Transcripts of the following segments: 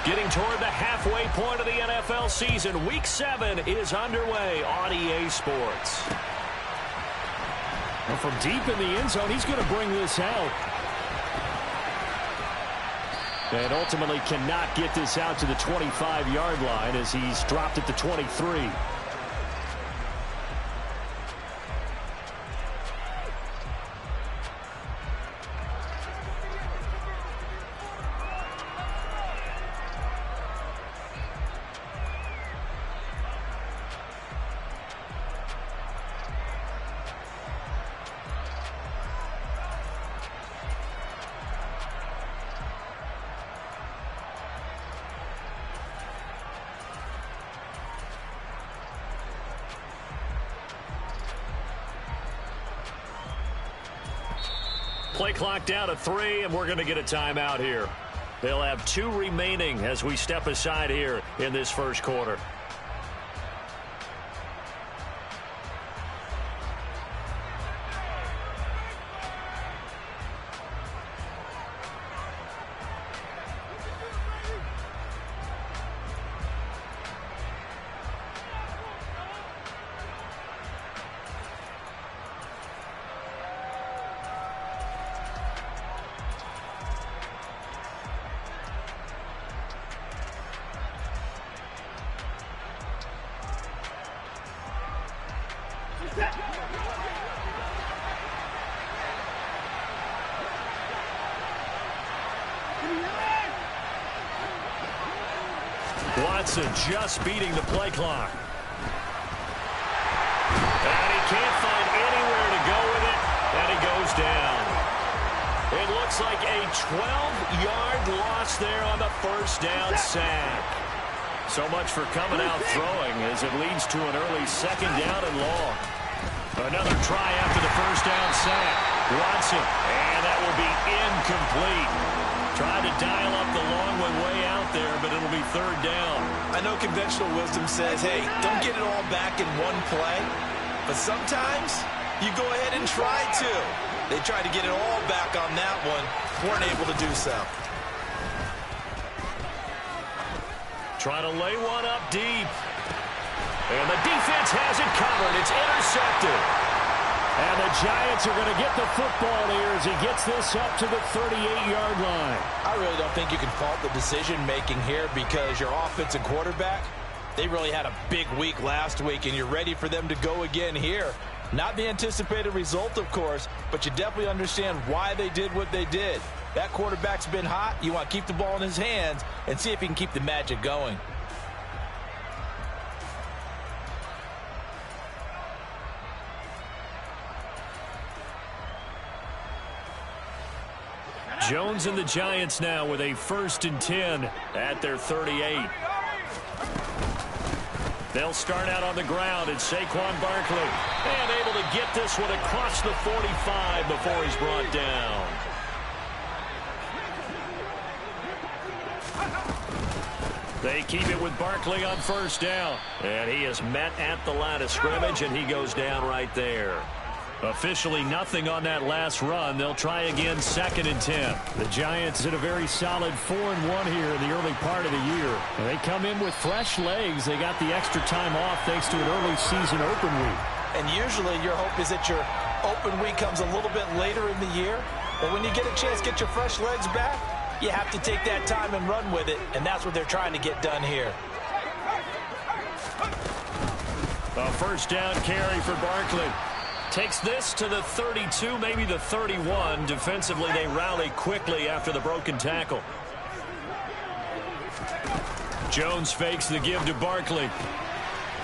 Getting toward the halfway point of the NFL season. Week 7 is underway on EA Sports. Well, from deep in the end zone, he's going to bring this out. And ultimately cannot get this out to the 25-yard line as he's dropped at the 23. Play clock down to 3, and we're going to get a timeout here. They'll have 2 remaining as we step aside here in this first quarter. Watson just beating the play clock. And he can't find anywhere to go with it, and he goes down. It looks like a 12-yard loss there on the first down sack. So much for coming out throwing as it leads to an early second down and long. Another try after the first down sack. Watson, and that will be incomplete. Tried to dial up the long one way out there, but it'll be third down. I know conventional wisdom says, hey, don't get it all back in one play. But sometimes you go ahead and try to. They tried to get it all back on that one. Weren't able to do so. Trying to lay one up deep. And the defense has it covered. It's intercepted. And the Giants are going to get the football here as he gets this up to the 38-yard line. I really don't think you can fault the decision-making here because your offensive quarterback, they really had a big week last week, and you're ready for them to go again here. Not the anticipated result, of course, but you definitely understand why they did what they did. That quarterback's been hot. You want to keep the ball in his hands and see if he can keep the magic going. Jones and the Giants now with a 1st and 10 at their 38. They'll start out on the ground, and Saquon Barkley, and able to get this one across the 45 before he's brought down. They keep it with Barkley on first down, and he is met at the line of scrimmage, and he goes down right there. Officially nothing on that last run. They'll try again 2nd and 10. The Giants did a very solid 4-1 here in the early part of the year. And they come in with fresh legs. They got the extra time off thanks to an early season open week. And usually your hope is that your open week comes a little bit later in the year. But when you get a chance to get your fresh legs back, you have to take that time and run with it. And that's what they're trying to get done here. A first down carry for Barkley. Takes this to the 32, maybe the 31. Defensively, they rally quickly after the broken tackle. Jones fakes the give to Barkley.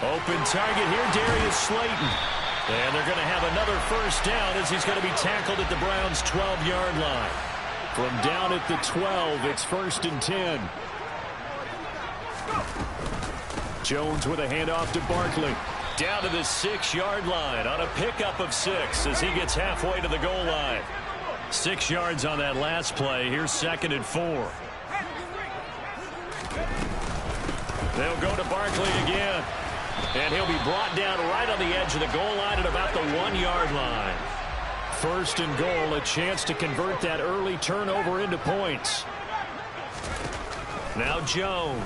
Open target here, Darius Slayton. And they're going to have another first down as he's going to be tackled at the Browns' 12-yard line. From down at the 12, it's 1st and 10. Jones with a handoff to Barkley. Down to the 6-yard line on a pickup of 6 as he gets halfway to the goal line. 6 yards on that last play. Here's 2nd and 4. They'll go to Barkley again. And he'll be brought down right on the edge of the goal line at about the 1-yard line. 1st and goal, a chance to convert that early turnover into points. Now Jones.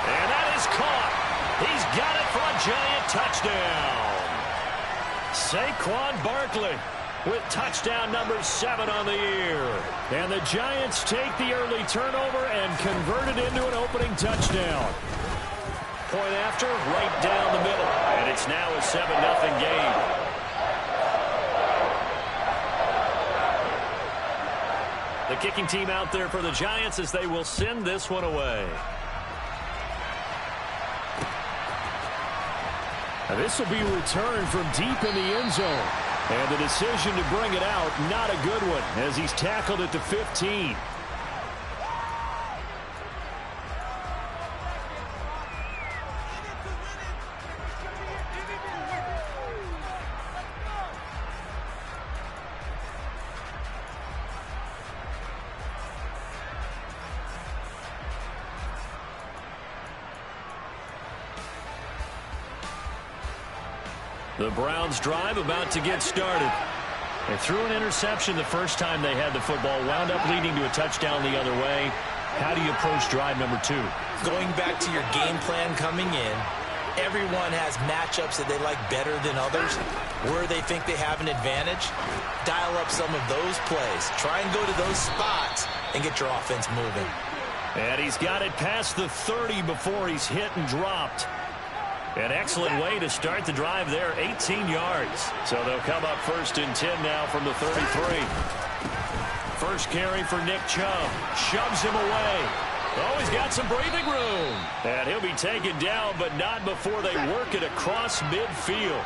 And that is caught. He's got it for a giant touchdown. Saquon Barkley with touchdown number 7 on the year. And the Giants take the early turnover and convert it into an opening touchdown. Point after, right down the middle. And it's now a 7-0 game. The kicking team out there for the Giants as they will send this one away. Now this will be returned from deep in the end zone. And the decision to bring it out, not a good one, as he's tackled at the 15. The Browns drive about to get started. They threw an interception the first time they had the football, wound up leading to a touchdown the other way. How do you approach drive number 2? Going back to your game plan coming in, everyone has matchups that they like better than others. Where they think they have an advantage, dial up some of those plays. Try and go to those spots and get your offense moving. And he's got it past the 30 before he's hit and dropped. An excellent way to start the drive there, 18 yards. So they'll come up 1st and 10 now from the 33. First carry for Nick Chubb. Shoves him away. Oh, he's got some breathing room. And he'll be taken down, but not before they work it across midfield.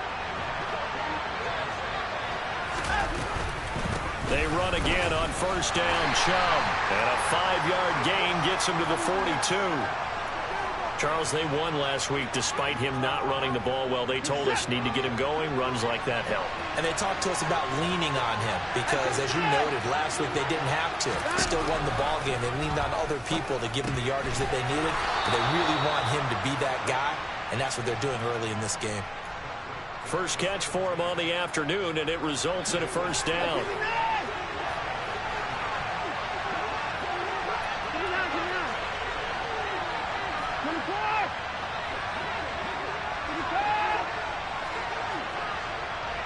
They run again on 1st down, Chubb. And a 5-yard gain gets him to the 42. Charles, they won last week despite him not running the ball well. They told us need to get him going. Runs like that help. And they talked to us about leaning on him because, as you noted, last week they didn't have to. Still won the ball game. They leaned on other people to give them the yardage that they needed. But they really want him to be that guy, and that's what they're doing early in this game. First catch for him on the afternoon, and it results in a 1st down.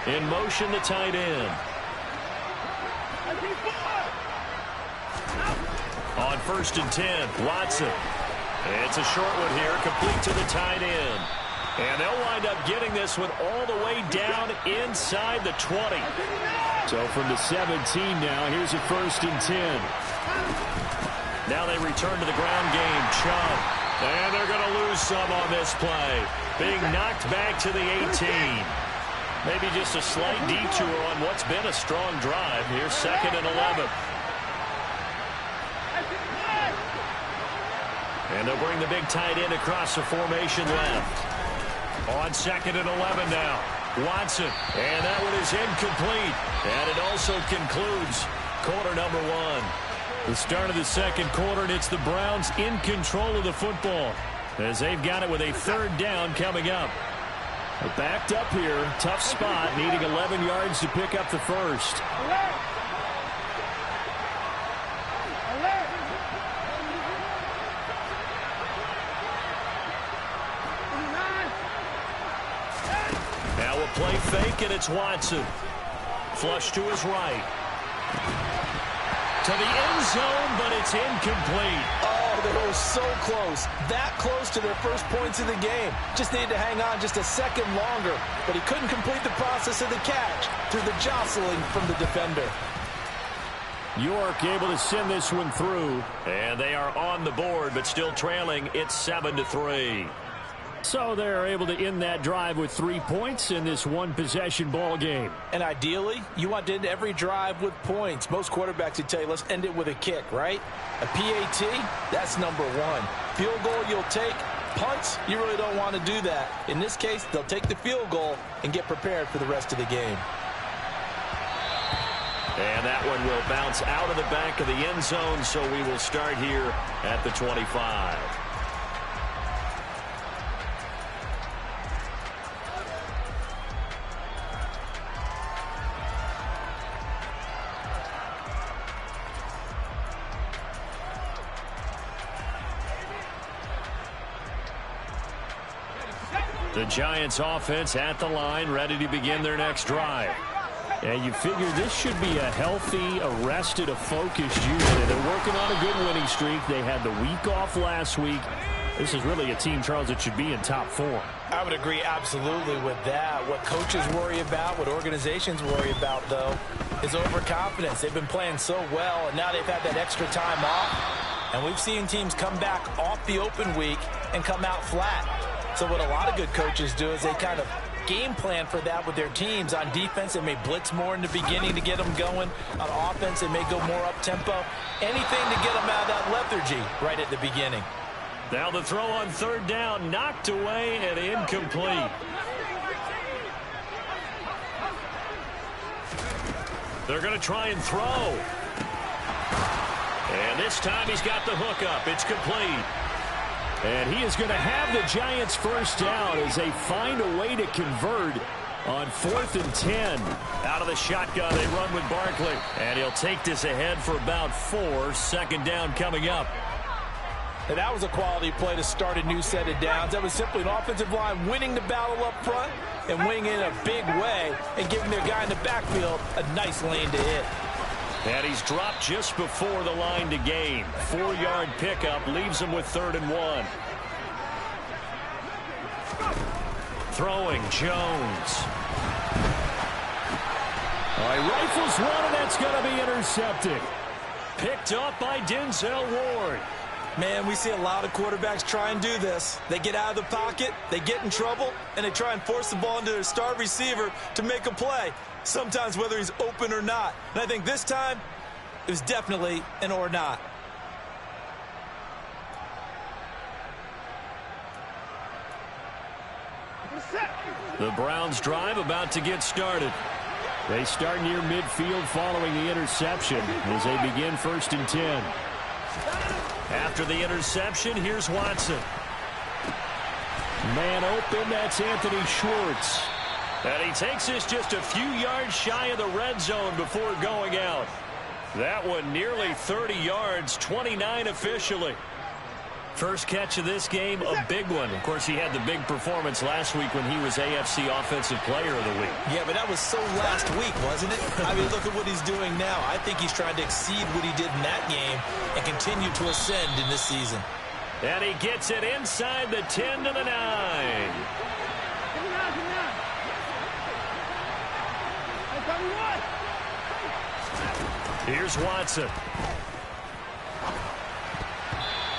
In motion, the tight end. On 1st and 10, Watson. It's a short one here, complete to the tight end. And they'll wind up getting this one all the way down inside the 20. So from the 17 now, here's a 1st and 10. Now they return to the ground game. Chubb. And they're going to lose some on this play. Being knocked back to the 18. Maybe just a slight detour on what's been a strong drive. Here's 2nd and 11. And they'll bring the big tight end across the formation left. On 2nd and 11 now. Watson. And that one is incomplete. And it also concludes quarter number 1. The start of the 2nd quarter, and it's the Browns in control of the football as they've got it with a 3rd down coming up. They're backed up here. Tough spot, needing 11 yards to pick up the 1st. Now a play fake, and it's Watson. Flush to his right. To the end zone, but it's incomplete. Oh, they were so close. That close to their first points of the game. Just needed to hang on just a second longer. But he couldn't complete the process of the catch through the jostling from the defender. York able to send this one through. And they are on the board, but still trailing. It's 7-3. So they're able to end that drive with 3 points in this one-possession ball game. And ideally, you want to end every drive with points. Most quarterbacks would tell you, let's end it with a kick, right? A PAT, that's number 1. Field goal you'll take. Punts, you really don't want to do that. In this case, they'll take the field goal and get prepared for the rest of the game. And that one will bounce out of the back of the end zone, so we will start here at the 25. The Giants offense at the line, ready to begin their next drive. And you figure this should be a healthy, arrested, a focused unit. And they're working on a good winning streak. They had the week off last week. This is really a team, Charles, that should be in top form. I would agree absolutely with that. What coaches worry about, what organizations worry about, though, is overconfidence. They've been playing so well, and now they've had that extra time off. And we've seen teams come back off the open week and come out flat. So what a lot of good coaches do is they kind of game plan for that with their teams. On defense, they may blitz more in the beginning to get them going. On offense, they may go more up-tempo. Anything to get them out of that lethargy right at the beginning. Now the throw on third down, knocked away and incomplete. They're going to try and throw. And this time he's got the hook up. It's complete. And he is going to have the Giants first down as they find a way to convert on 4th and 10. Out of the shotgun, they run with Barkley. And he'll take this ahead for about 4. Second down coming up. And that was a quality play to start a new set of downs. That was simply an offensive line winning the battle up front and winning in a big way and giving their guy in the backfield a nice lane to hit. And he's dropped just before the line to gain. 4-yard pickup leaves him with 3rd and 1. Throwing, Jones. All right, rifles one, and that's going to be intercepted. Picked up by Denzel Ward. Man, we see a lot of quarterbacks try and do this. They get out of the pocket, they get in trouble, and they try and force the ball into their star receiver to make a play, sometimes whether he's open or not. And I think this time, it was definitely an or not. The Browns drive about to get started. They start near midfield following the interception as they begin 1st and 10. After the interception, here's Watson. Man open, that's Anthony Schwartz. And he takes this just a few yards shy of the red zone before going out. That one nearly 30 yards, 29 officially. First catch of this game, a big one. Of course, he had the big performance last week when he was AFC Offensive Player of the Week. Yeah, but that was so last week, wasn't it? I mean, look at what he's doing now. I think he's trying to exceed what he did in that game and continue to ascend in this season. And he gets it inside the 10 to the 9. Here's Watson.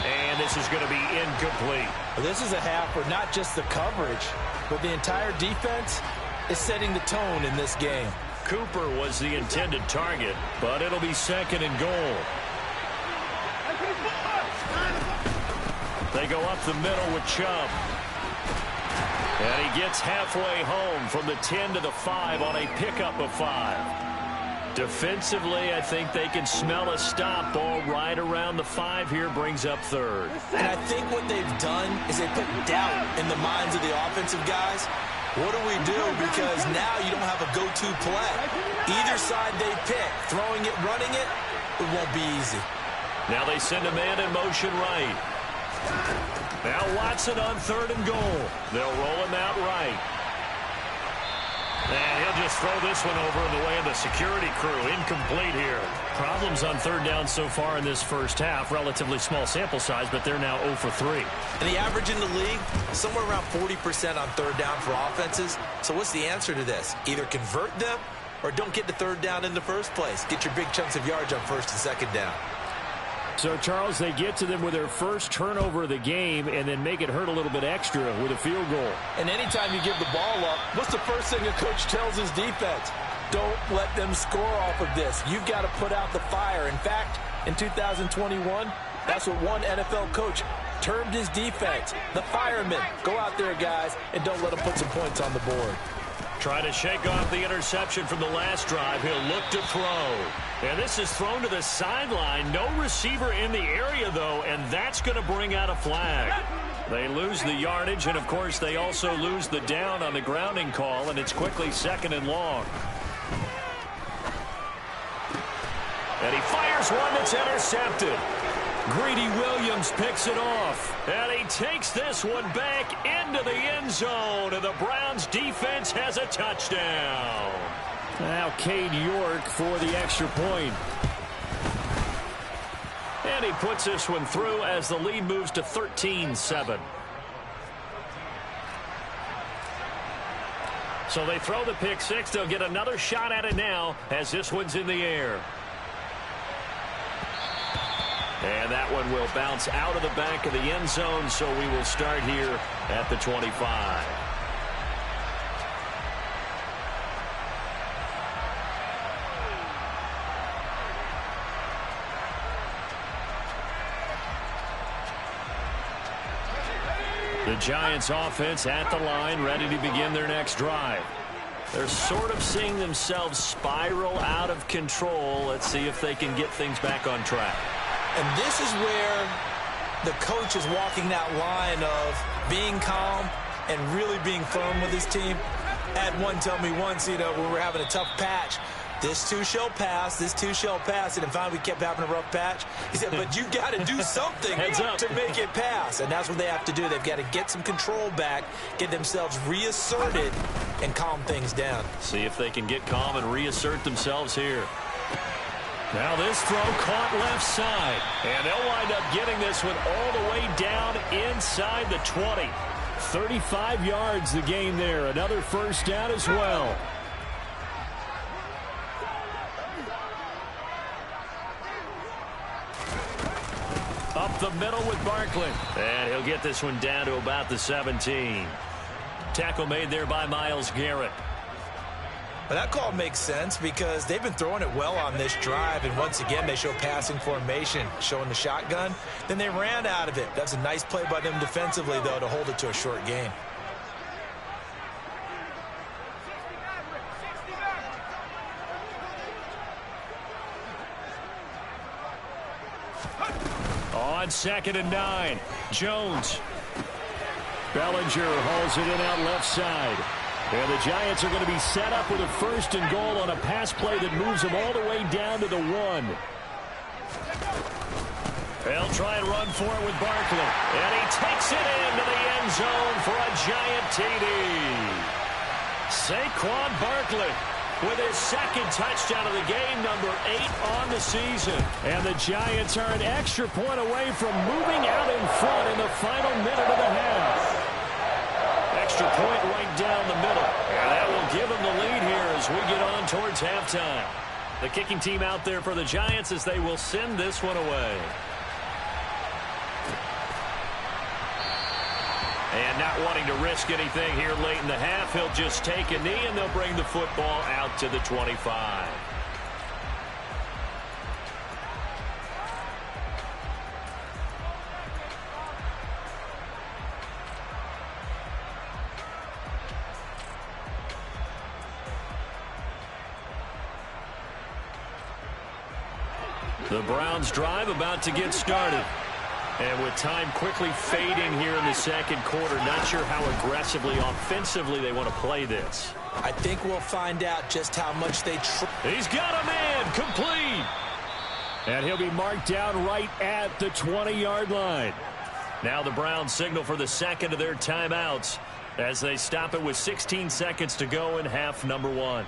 And this is going to be incomplete. Well, this is a half where not just the coverage, but the entire defense is setting the tone in this game. Cooper was the intended target, but it'll be 2nd and goal. They go up the middle with Chubb. And he gets halfway home from the 10 to the 5 on a pickup of 5. Defensively, I think they can smell a stop. Ball right around the 5 here, brings up 3rd. And I think what they've done is they put doubt in the minds of the offensive guys. What do we do? Because now you don't have a go-to play. Either side they pick, throwing it, running it, it won't be easy. Now they send a man in motion right. Now Watson on 3rd and goal. They'll roll him out right. And he'll just throw this one over in the way of the security crew. Incomplete here. Problems on 3rd down so far in this first half. Relatively small sample size, but they're now 0 for 3. And the average in the league, somewhere around 40% on 3rd down for offenses. So what's the answer to this? Either convert them or don't get to 3rd down in the first place. Get your big chunks of yards on 1st and 2nd down. So, Charles, they get to them with their first turnover of the game and then make it hurt a little bit extra with a field goal. And anytime you give the ball up, what's the first thing a coach tells his defense? Don't let them score off of this. You've got to put out the fire. In fact, in 2021, that's what one NFL coach termed his defense. The firemen. Go out there, guys, and don't let them put some points on the board. Try to shake off the interception from the last drive. He'll look to throw. And this is thrown to the sideline. No receiver in the area, though, and that's going to bring out a flag. They lose the yardage, and, of course, they also lose the down on the grounding call, and it's quickly 2nd and long. And he fires one that's intercepted. Greedy Williams picks it off. And he takes this one back into the end zone. And the Browns defense has a touchdown. Now Cade York for the extra point. And he puts this one through as the lead moves to 13-7. So they throw the pick six. They'll get another shot at it now as this one's in the air. And that one will bounce out of the back of the end zone, so we will start here at the 25. The Giants offense at the line, ready to begin their next drive. They're sort of seeing themselves spiral out of control. Let's see if they can get things back on track. And this is where the coach is walking that line of being calm and really being firm with his team. Had one tell me once, when we were having a tough patch, this too shall pass, this too shall pass. And finally we kept having a rough patch. He said, but you got to do something to make it pass. And that's what they have to do. They've got to get some control back, get themselves reasserted, and calm things down. See if they can get calm and reassert themselves here. Now this throw caught left side. And they'll wind up getting this one all the way down inside the 20. 35 yards the gain there. Another first down as well. Up the middle with Barkley. And he'll get this one down to about the 17. Tackle made there by Myles Garrett. But that call makes sense because they've been throwing it well on this drive. And once again, they show passing formation, showing the shotgun. Then they ran out of it. That's a nice play by them defensively, though, to hold it to a short gain. On 2nd and 9, Jones. Bellinger hauls it in out left side. And the Giants are going to be set up with a 1st and goal on a pass play that moves them all the way down to the 1. They'll try and run for it with Barkley. And he takes it into the end zone for a Giant TD. Saquon Barkley with his 2nd touchdown of the game, number 8 on the season. And the Giants are an extra point away from moving out in front in the final minute of the half. Extra point right down the middle. And that will give them the lead here as we get on towards halftime. The kicking team out there for the Giants as they will send this one away. And not wanting to risk anything here late in the half, he'll just take a knee and they'll bring the football out to the 25. The Browns drive about to get started. And with time quickly fading here in the 2nd quarter, not sure how aggressively, offensively they want to play this. I think we'll find out just how much they He's got a man, complete. And he'll be marked down right at the 20-yard line. Now the Browns signal for the 2nd of their timeouts as they stop it with 16 seconds to go in half number 1.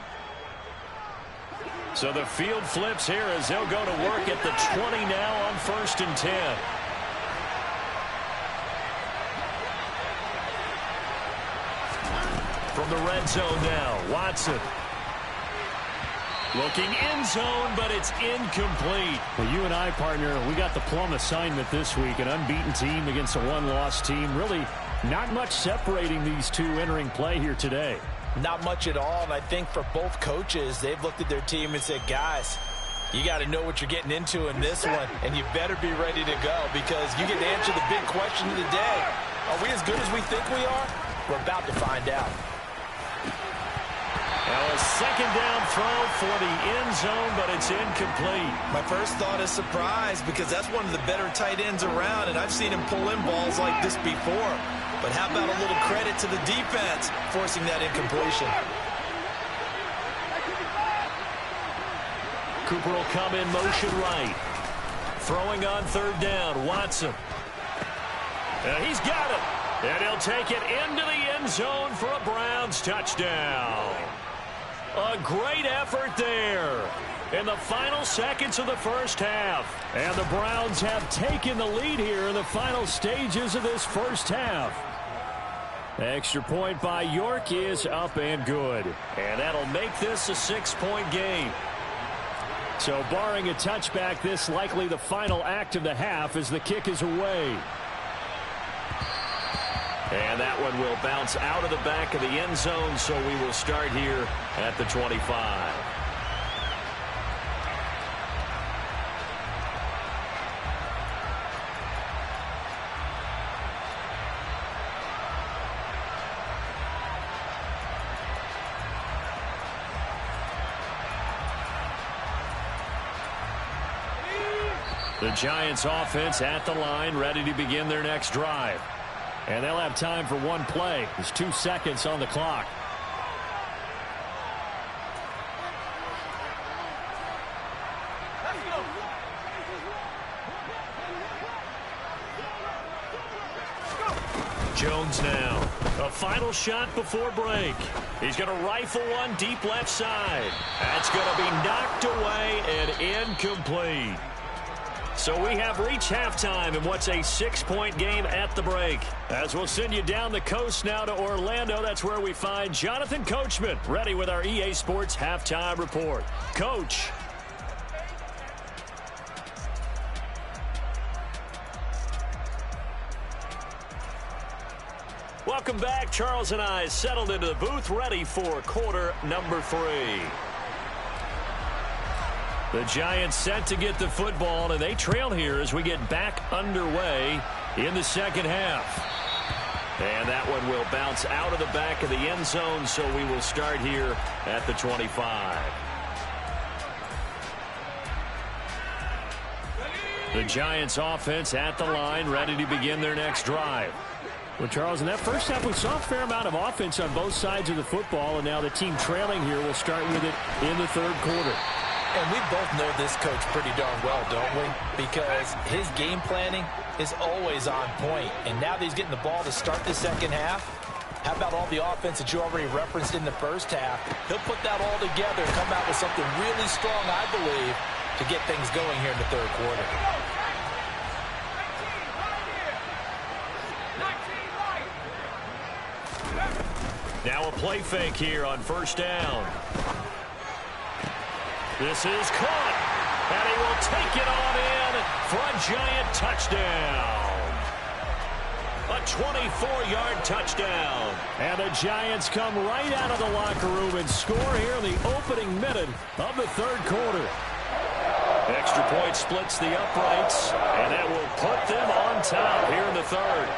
So the field flips here as they'll go to work at the 20 now on 1st and 10. From the red zone now, Watson. Looking end zone, but it's incomplete. Well, you and I, partner, we got the plum assignment this week. An unbeaten team against a one-loss team. Really not much separating these two entering play here today. Not much at all, and I think for both coaches, they've looked at their team and said, guys, you got to know what you're getting into in this one, and you better be ready to go because you get to answer the big question of the day. Are we as good as we think we are? We're about to find out. Now a 2nd down throw for the end zone, but it's incomplete. My first thought is surprise because that's one of the better tight ends around, and I've seen him pull in balls like this before. But how about a little credit to the defense forcing that incompletion? Cooper will come in motion right. Throwing on third down, Watson. He's got it. And he'll take it into the end zone for a Browns touchdown. A great effort there in the final seconds of the first half. And the Browns have taken the lead here in the final stages of this first half. Extra point by York is up and good. And that'll make this a 6-point game. So barring a touchback, this likely the final act of the half as the kick is away. And that one will bounce out of the back of the end zone, so we will start here at the 25. The Giants offense at the line, ready to begin their next drive. And they'll have time for one play. There's 2 seconds on the clock. Jones now. A final shot before break. He's going to rifle one deep left side. That's going to be knocked away and incomplete. So we have reached halftime in what's a 6-point game at the break. As we'll send you down the coast now to Orlando, that's where we find Jonathan Coachman, ready with our EA Sports Halftime Report. Coach. Welcome back. Charles and I settled into the booth, ready for quarter number 3. The Giants set to get the football, and they trail here as we get back underway in the second half. And that one will bounce out of the back of the end zone, so we will start here at the 25. The Giants offense at the line, ready to begin their next drive. Well, Charles, in that first half, we saw a fair amount of offense on both sides of the football, and now the team trailing here will start with it in the third quarter. And we both know this coach pretty darn well, don't we? Because his game planning is always on point. And now that he's getting the ball to start the second half, how about all the offense that you already referenced in the first half? He'll put that all together and come out with something really strong, I believe, to get things going here in the third quarter. Now a play fake here on first down. This is caught, and he will take it on in for a Giant touchdown. A 24-yard touchdown. And the Giants come right out of the locker room and score here in the opening minute of the third quarter. Extra point splits the uprights, and that will put them on top here in the third.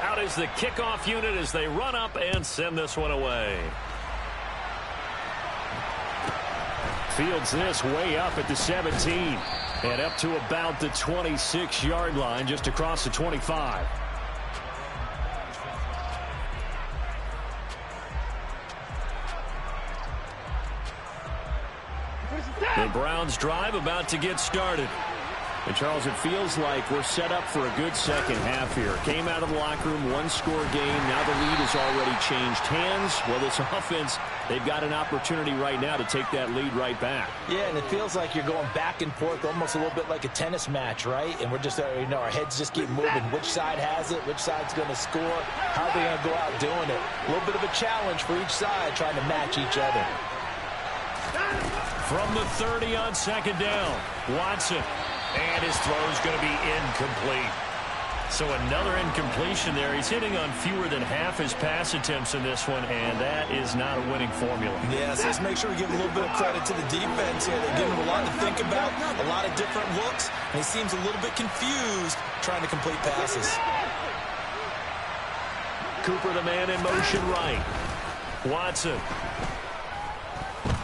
Out is the kickoff unit as they run up and send this one away. Fields this way up at the 17 and up to about the 26-yard line, just across the 25. The Browns drive about to get started. And, Charles, it feels like we're set up for a good second half here. Came out of the locker room, one-score game. Now the lead has already changed hands. Well, this offense, they've got an opportunity right now to take that lead right back. Yeah, and it feels like you're going back and forth almost a little bit like a tennis match, right? And we're just, our heads just keep moving. Which side has it? Which side's going to score? How are they going to go out doing it? A little bit of a challenge for each side trying to match each other. From the 30 on second down, Watson. And his throw is going to be incomplete. So another incompletion there. He's hitting on fewer than half his pass attempts in this one, and that is not a winning formula. Yes, let's make sure we give a little bit of credit to the defense here. They're giving him a lot to think about, a lot of different looks, and he seems a little bit confused trying to complete passes. Cooper, the man in motion right. Watson.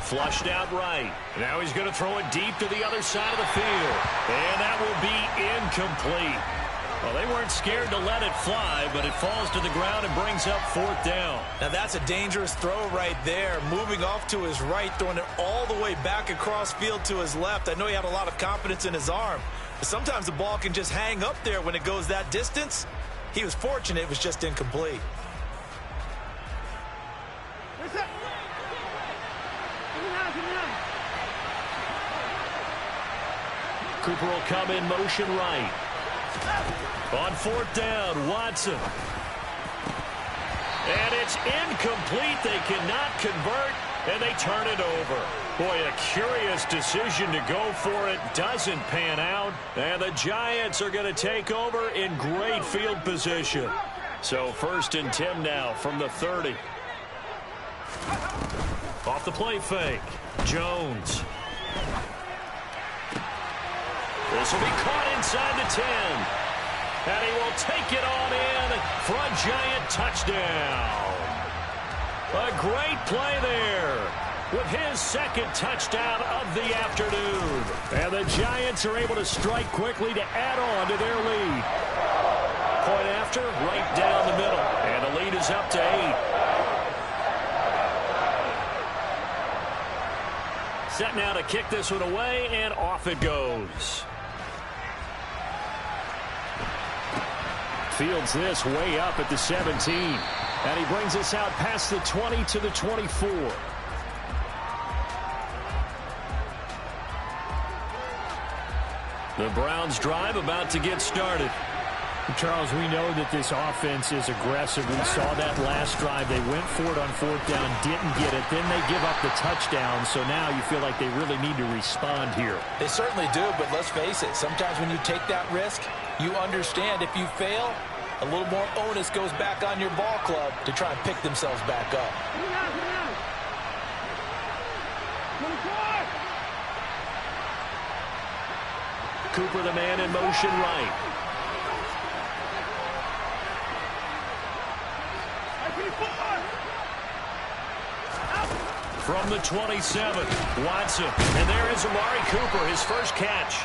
Flushed out right. Now he's going to throw it deep to the other side of the field. And that will be incomplete. Well, they weren't scared to let it fly, but it falls to the ground and brings up 4th down. Now, that's a dangerous throw right there. Moving off to his right, throwing it all the way back across field to his left. I know he had a lot of confidence in his arm, but sometimes the ball can just hang up there when it goes that distance. He was fortunate it was just incomplete. Cooper will come in motion right. On 4th down, Watson. And it's incomplete. They cannot convert, and they turn it over. Boy, a curious decision to go for it. Doesn't pan out, and the Giants are going to take over in great field position. So 1st and 10 now from the 30. Off the play fake, Jones. This will be caught inside the 10. And he will take it on in for a Giant touchdown. A great play there with his 2nd touchdown of the afternoon. And the Giants are able to strike quickly to add on to their lead. Point after, right down the middle. And the lead is up to 8. Set now to kick this one away, and off it goes. Fields this way up at the 17. And he brings us out past the 20 to the 24. The Browns drive about to get started. Charles, we know that this offense is aggressive. We saw that last drive. They went for it on 4th down, didn't get it. Then they give up the touchdown. So now you feel like they really need to respond here. They certainly do, but let's face it. Sometimes when you take that risk, you understand if you fail, a little more onus goes back on your ball club to try and pick themselves back up. Cooper, the man in motion right. From the 27, Watson. And there is Amari Cooper, his first catch.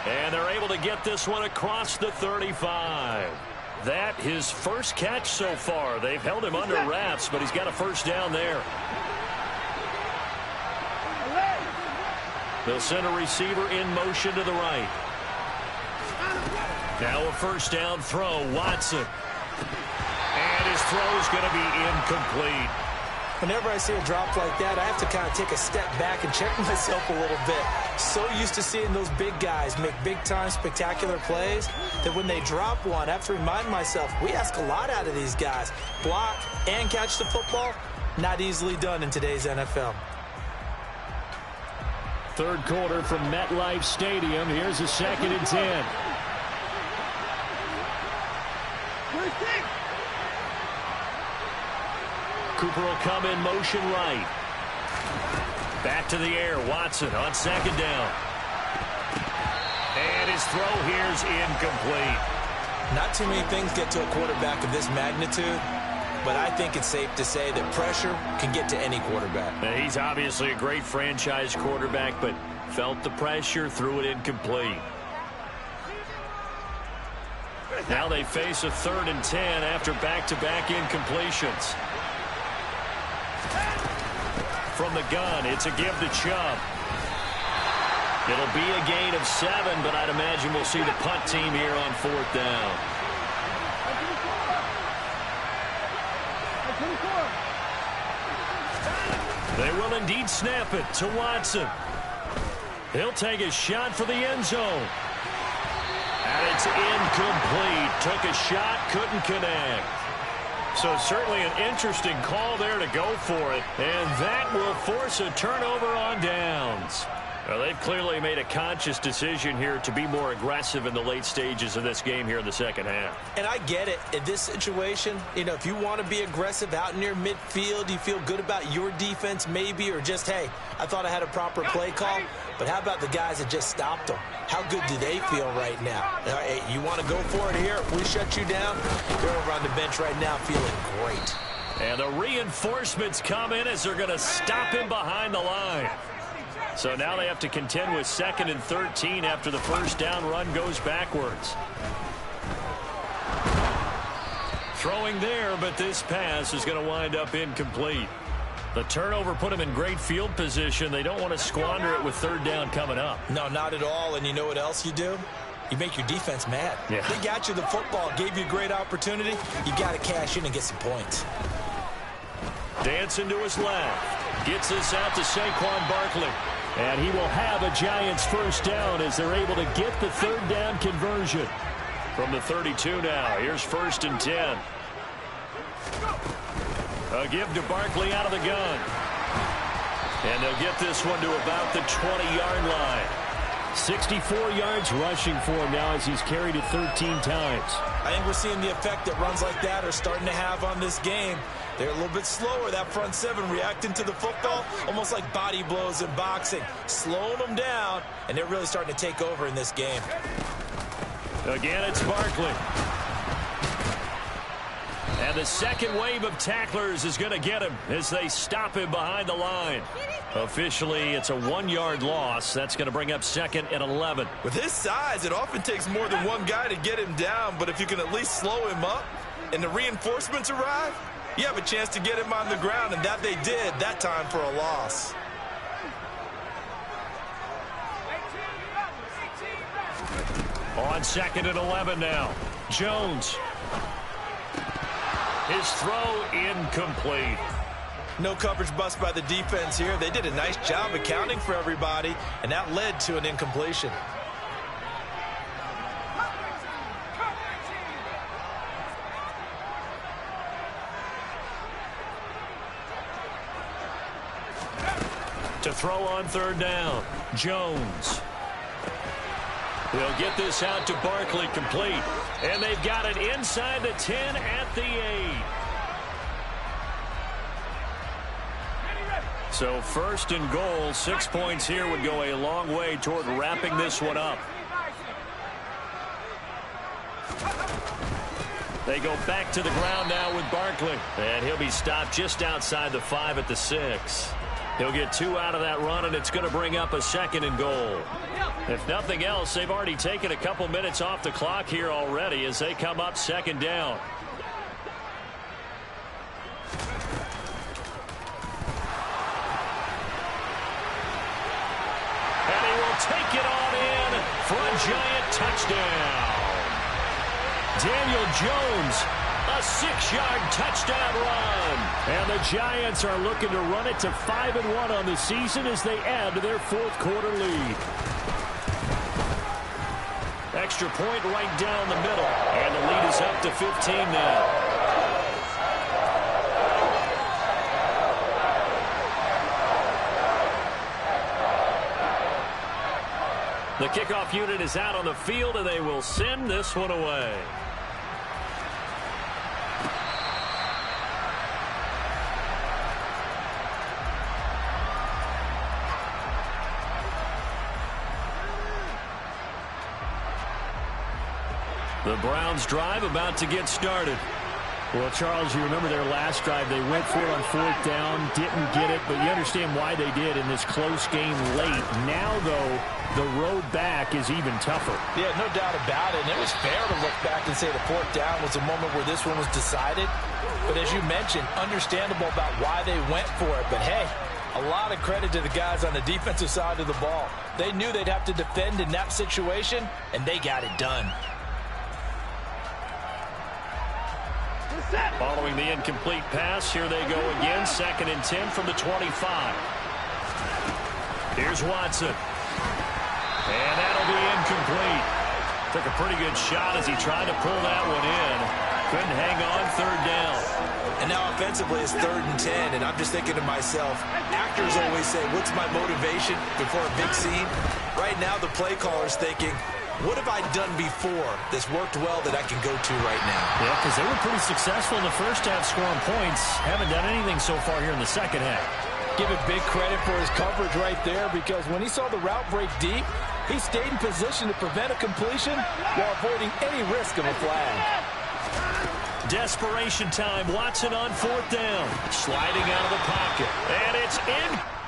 And they're able to get this one across the 35. That his first catch so far. They've held him under wraps, but he's got a 1st down there. They'll send a receiver in motion to the right. Now a 1st down throw, Watson. And his throw is going to be incomplete. Whenever I see a drop like that, I have to kind of take a step back and check myself a little bit. So used to seeing those big guys make big-time spectacular plays that when they drop one, I have to remind myself, we ask a lot out of these guys. Block and catch the football, not easily done in today's NFL. 3rd quarter from MetLife Stadium. Here's a 2nd and 10. Cooper will come in motion right. Back to the air. Watson on 2nd down. And his throw here's incomplete. Not too many things get to a quarterback of this magnitude, but I think it's safe to say that pressure can get to any quarterback. Now, he's obviously a great franchise quarterback, but felt the pressure, threw it incomplete. Now they face a 3rd and 10 after back-to-back incompletions. From the gun, it's a give to Chubb. It'll be a gain of 7, but I'd imagine we'll see the punt team here on 4th down. They will indeed snap it to Watson. He'll take a shot for the end zone. And it's incomplete. Took a shot, couldn't connect. So certainly an interesting call there to go for it. And that will force a turnover on downs. Well, they've clearly made a conscious decision here to be more aggressive in the late stages of this game here in the 2nd half. And I get it. In this situation, you know, if you want to be aggressive out near midfield, you feel good about your defense maybe, or just, hey, I thought I had a proper play call. But how about the guys that just stopped them? How good do they feel right now? Hey, you want to go for it here? If we shut you down, they're over on the bench right now feeling great. And the reinforcements come in as they're going to stop him behind the line. So now they have to contend with 2nd and 13 after the 1st down run goes backwards. Throwing there, but this pass is going to wind up incomplete. The turnover put them in great field position. They don't want to squander it with third down coming up. No, not at all. And you know what else you do? You make your defense mad. Yeah. They got you the football, gave you a great opportunity. You got to cash in and get some points. Dancing to his left. Gets this out to Saquon Barkley. And he will have a Giants first down as they're able to get the third down conversion. From the 32 now, here's 1st and 10. A give to Barkley out of the gun. And they'll get this one to about the 20-yard line. 64 yards rushing for him now as he's carried it 13 times. I think we're seeing the effect that runs like that are starting to have on this game. They're a little bit slower, that front seven, reacting to the football, almost like body blows in boxing, slowing them down, and they're really starting to take over in this game. Again, it's Barkley. And the second wave of tacklers is going to get him as they stop him behind the line. Officially, it's a 1-yard loss. That's going to bring up 2nd and 11. With his size, it often takes more than one guy to get him down, but if you can at least slow him up and the reinforcements arrive, you have a chance to get him on the ground, and that they did that time for a loss. On 2nd and 11 now. Jones. His throw incomplete. No coverage bust by the defense here. They did a nice job accounting for everybody, and that led to an incompletion. To throw on 3rd down, Jones. They'll get this out to Barkley, complete. And they've got it inside the 10 at the 8. So 1st and goal, 6 points here would go a long way toward wrapping this one up. They go back to the ground now with Barkley. And he'll be stopped just outside the 5 at the 6. He'll get 2 out of that run, and it's going to bring up a 2nd and goal. If nothing else, they've already taken a couple minutes off the clock here already as they come up 2nd down. And he will take it on in for a Giant touchdown. Daniel Jones, a 6-yard touchdown run. And the Giants are looking to run it to 5-1 on the season as they add to their 4th quarter lead. Extra point right down the middle. And the lead is up to 15 now. The kickoff unit is out on the field, and they will send this one away. The Browns drive about to get started. Well, Charles, you remember their last drive. They went for it on 4th down, didn't get it, but you understand why they did in this close game late. Now, though, the road back is even tougher. Yeah, no doubt about it. And it was fair to look back and say the 4th down was a moment where this one was decided. But as you mentioned, understandable about why they went for it. But, hey, a lot of credit to the guys on the defensive side of the ball. They knew they'd have to defend in that situation, and they got it done. Following the incomplete pass, here they go again. 2nd and 10 from the 25. Here's Watson. And that'll be incomplete. Took a pretty good shot as he tried to pull that one in. Couldn't hang on 3rd down. And now offensively it's 3rd and 10, and I'm just thinking to myself, actors always say, what's my motivation before a big scene? Right now the play caller's thinking, what have I done before that's worked well that I can go to right now? Yeah, because they were pretty successful in the first half scoring points. Haven't done anything so far here in the second half. Give it big credit for his coverage right there, because when he saw the route break deep, he stayed in position to prevent a completion while avoiding any risk of a flag. Desperation time. Watson on 4th down. Sliding out of the pocket. And it's in.